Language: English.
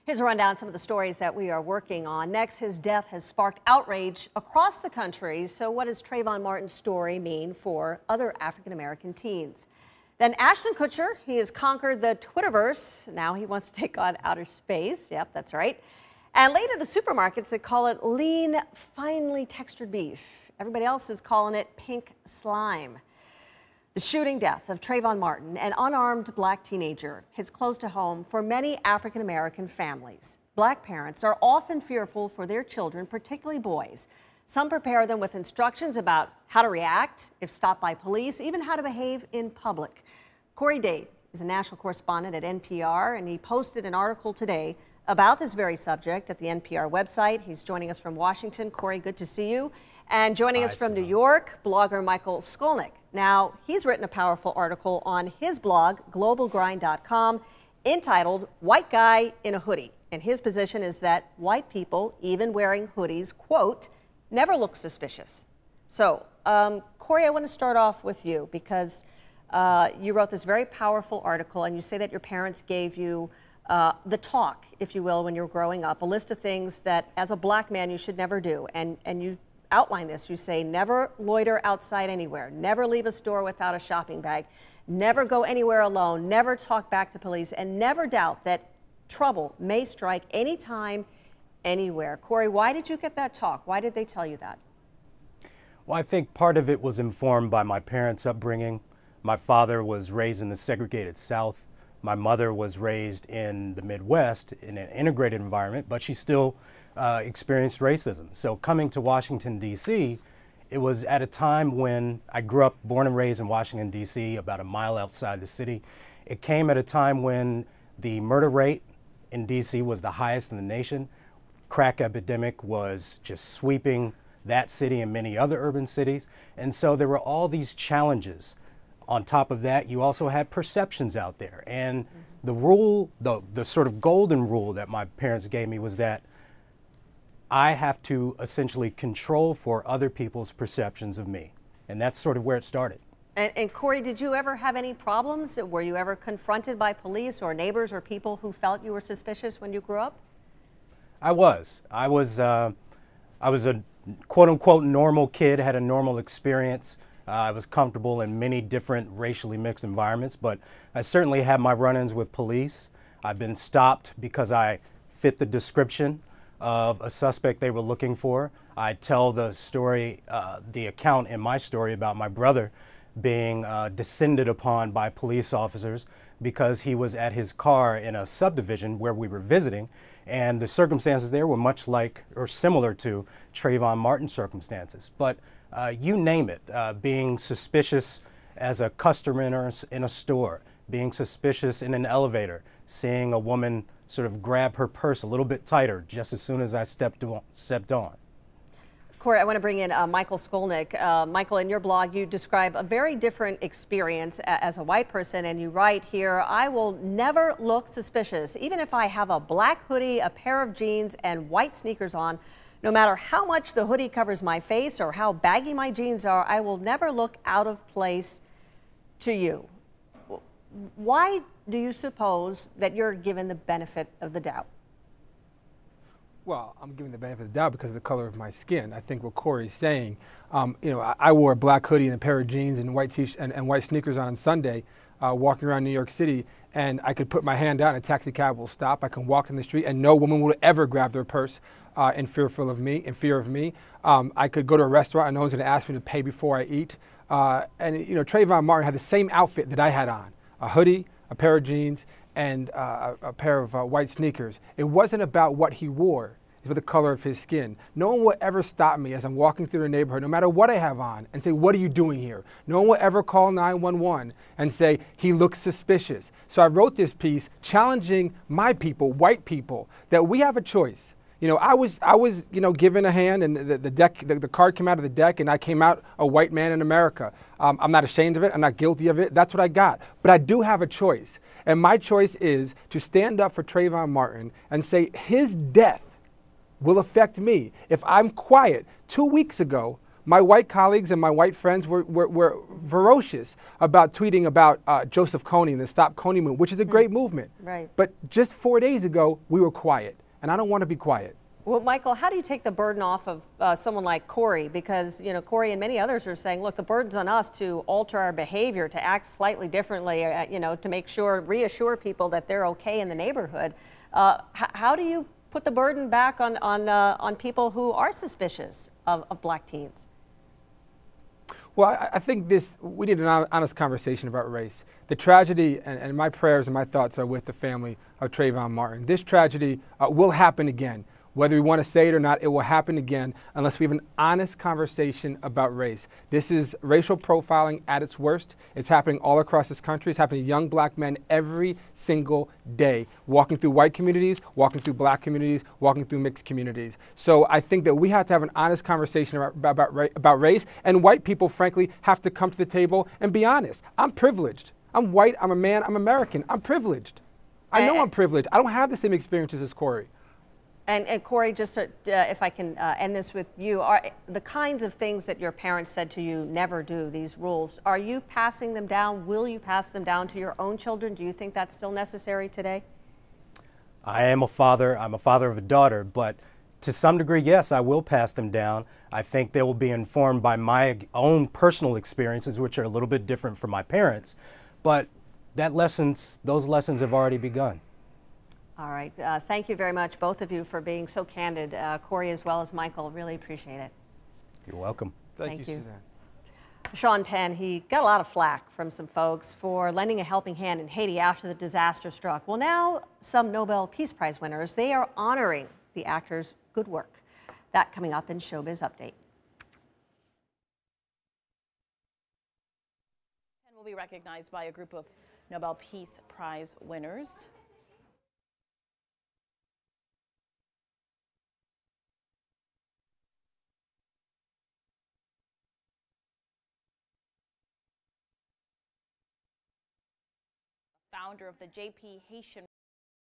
Here's a rundown of some of the stories that we are working on. Next, his death has sparked outrage across the country. So what does Trayvon Martin's story mean for other African-American teens? Then Ashton Kutcher, he has conquered the Twitterverse. Now he wants to take on outer space. Yep, that's right. And later, the supermarkets that call it lean, finely textured beef. Everybody else is calling it pink slime. The shooting death of Trayvon Martin, an unarmed black teenager, hits close to home for many African-American families. Black parents are often fearful for their children, particularly boys. Some prepare them with instructions about how to react if stopped by police, even how to behave in public. Corey Dade is a national correspondent at NPR, and he posted an article today about this very subject at the NPR website. He's joining us from Washington. Corey, good to see you. And joining us from New York, blogger Michael Skolnick. Now, he's written a powerful article on his blog, globalgrind.com, entitled White Guy in a Hoodie. And his position is that white people, even wearing hoodies, quote, never look suspicious. So, Corey, I want to start off with you because you wrote this very powerful article, and you say that your parents gave you the talk, if you will, when you were growing up, a list of things that as a black man you should never do. And you outline this. You say never loiter outside anywhere, never leave a store without a shopping bag, never go anywhere alone, never talk back to police, and never doubt that trouble may strike anytime, anywhere. Corey, why did you get that talk? Why did they tell you that? Well, I think part of it was informed by my parents' upbringing. My father was raised in the segregated South. My mother was raised in the Midwest in an integrated environment, but she still experienced racism. So coming to Washington, D.C., it was at a time when I grew up, born and raised in Washington, D.C., about a mile outside the city. It came at a time when the murder rate in D.C. was the highest in the nation. Crack epidemic was just sweeping that city and many other urban cities. And so there were all these challenges. On top of that, you also had perceptions out there. And the rule, the sort of golden rule that my parents gave me was that I have to essentially control for other people's perceptions of me. And that's sort of where it started. And Corey, did you ever have any problems? Were you ever confronted by police or neighbors or people who felt you were suspicious when you grew up? I was a quote unquote normal kid, had a normal experience. I was comfortable in many different racially mixed environments, but I certainly had my run-ins with police. I've been stopped because I fit the description of a suspect they were looking for. I tell the story, the account in my story about my brother being descended upon by police officers because he was at his car in a subdivision where we were visiting, and the circumstances there were much like or similar to Trayvon Martin circumstances. But you name it, being suspicious as a customer in a store, being suspicious in an elevator, seeing a woman sort of grab her purse a little bit tighter just as soon as I stepped on. Corey, I want to bring in Michael Skolnick. Michael, in your blog, you describe a very different experience as a white person, and you write here, I will never look suspicious, even if I have a black hoodie, a pair of jeans, and white sneakers on. No matter how much the hoodie covers my face or how baggy my jeans are, I will never look out of place to you. Why do you suppose that you're given the benefit of the doubt? Well, I'm giving the benefit of the doubt because of the color of my skin. I think what Corey's saying, you know, I wore a black hoodie and a pair of jeans and white and white sneakers on Sunday, walking around New York City, and I could put my hand out and a taxi cab will stop. I can walk in the street and no woman would ever grab their purse in fear of me. I could go to a restaurant and no one's going to ask me to pay before I eat. And you know, Trayvon Martin had the same outfit that I had on: a hoodie, a pair of jeans, and a pair of white sneakers. It wasn't about what he wore. It's about the color of his skin. No one will ever stop me as I'm walking through the neighborhood, no matter what I have on, and say, what are you doing here? No one will ever call 911 and say, he looks suspicious. So I wrote this piece challenging my people, white people, that we have a choice. You know, I was, you know, given a hand, and the card came out of the deck, and I came out a white man in America. I'm not ashamed of it. I'm not guilty of it. That's what I got. But I do have a choice, and my choice is to stand up for Trayvon Martin and say his death will affect me. If I'm quiet, 2 weeks ago, My white colleagues and my white friends were ferocious about tweeting about Joseph Kony and the Stop Kony movement, which is a great movement. Right. But just 4 days ago, we were quiet, and I don't want to be quiet. Well, Michael, how do you take the burden off of someone like Corey? Because, you know, Corey and many others are saying, look, the burden's on us to alter our behavior, to act slightly differently, you know, to make sure, reassure people that they're okay in the neighborhood. How do you put the burden back on people who are suspicious of black teens? Well, I think we need an honest conversation about race. The tragedy, and my prayers and my thoughts are with the family of Trayvon Martin. This tragedy will happen again. Whether we want to say it or not, it will happen again unless we have an honest conversation about race. This is racial profiling at its worst. It's happening all across this country. It's happening to young black men every single day, walking through white communities, walking through black communities, walking through mixed communities. So I think that we have to have an honest conversation about race, and white people, frankly, have to come to the table and be honest. I'm privileged. I'm white, I'm a man, I'm American. I'm privileged. I know I'm privileged. I don't have the same experiences as Corey. And Corey, just to, if I can end this with you, are the kinds of things that your parents said to you, never do, these rules, are you passing them down? Will you pass them down to your own children? Do you think that's still necessary today? I am a father. I'm a father of a daughter, but to some degree, yes, I will pass them down. I think they will be informed by my own personal experiences, which are a little bit different from my parents, but those lessons have already begun. All right. Thank you very much, both of you, for being so candid. Corey as well as Michael, really appreciate it. You're welcome. Thank you, Suzanne. Sean Penn, he got a lot of flack from some folks for lending a helping hand in Haiti after the disaster struck. Well, now some Nobel Peace Prize winners, they are honoring the actor's good work. That coming up in Showbiz Update. Penn will be recognized by a group of Nobel Peace Prize winners. Founder of the J.P. Haitian